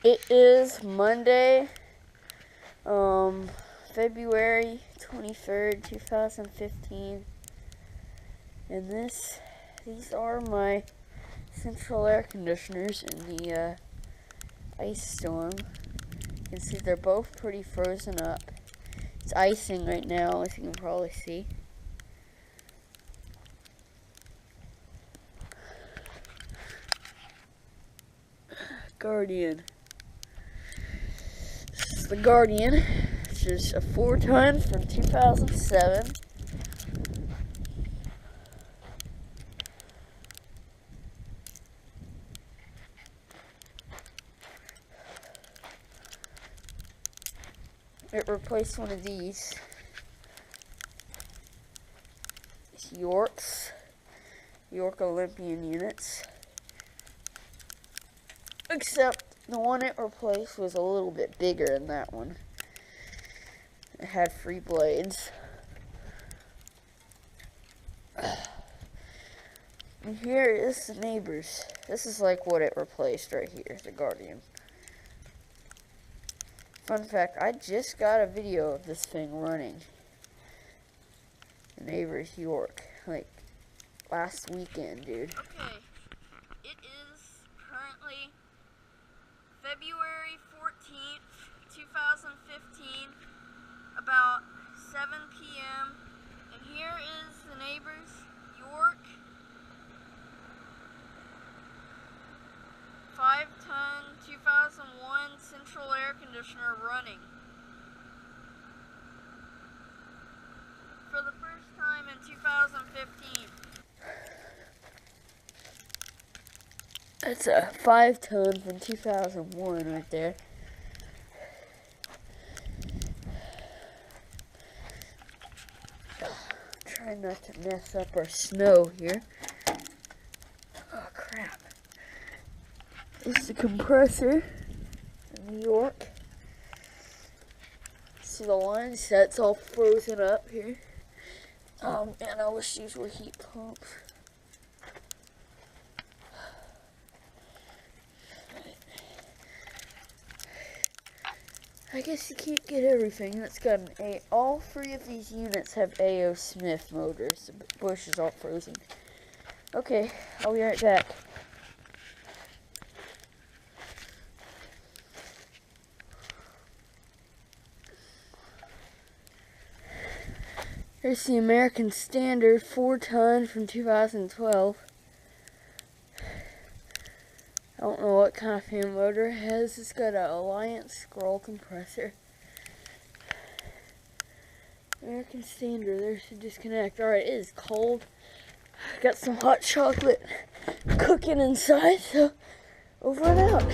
It is Monday, February 23rd, 2015, and these are my central air conditioners in the ice storm. You can see they're both pretty frozen up. It's icing right now, as you can probably see. Guardian. This is the Guardian, which is a 4-ton from 2007. It replaced one of these. It's York Olympian units. Except the one it replaced was a little bit bigger than that one. It had 3 blades. And here is the neighbors. This is like what it replaced right here, the Guardian. Fun fact, I just got a video of this thing running. The neighbors York, like last weekend, dude. Okay, it is currently February 14th, 2015, about 7 p.m. And here is the neighbors, York, 5-ton 2001 central air conditioner running. For the first time in 2015. That's a 5-ton from 2001 right there. Trying not to mess up our snow here. Oh crap. This is the compressor in New York. See the line set's all frozen up here. And I wish these were heat pumps. I guess you can't get everything. That's got an A. All 3 of these units have A.O. Smith motors. The bush is all frozen. Okay, I'll be right back. Here's the American Standard 4-ton from 2012. I don't know what kind of fan motor it has. It's got an Alliance scroll compressor. American Standard, there's the disconnect. Alright, it is cold. Got some hot chocolate cooking inside, so over and out.